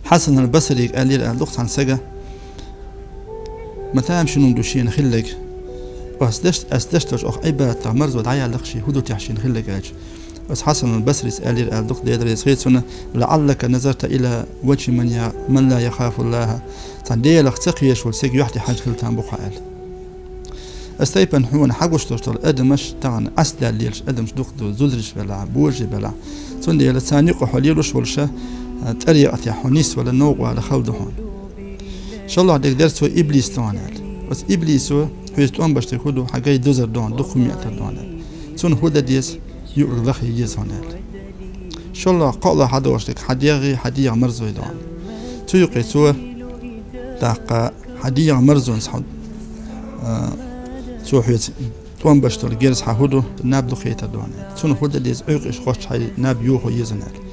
حسن البصري قال لي اللقط عن سجا مثلا شنو دوشين خلق أسدشتش أخ أيبا تمرز ودعيا لقشي هدو تحشين خلق أج بس حسن البصري قال لي اللقط ده يدرس خير لعلك نظرت إلى وجه من لا يخاف الله تندي لختقيش والسيج يحتي حاج خلتان بقال استيبن حون حقوش تشتغل أدمش طبعا أسدى ليش أدمش دخدو زودرش بلا بوجي بلا تندي لساني قحوليلوش والشة طريقة يا حنيس ولا نوق ولا خلده هون إن شاء الله عندك درس إبليس توانال بس إبليس هو يستوان باش تاخدو حاجة دوزر دون دخو مئة دوانال تون هودا ديس يؤرخ يجيز هونال إن شاء الله قال هذا واشتك حديغ مرزو يدوان تيقي سوى تاق حديغ مرزو نسحد سو حيت توان باش تلقيرس حهودو ناب دخيتا دوانال تون هودا ديس عيقش خوش حي ناب يوخو يزنال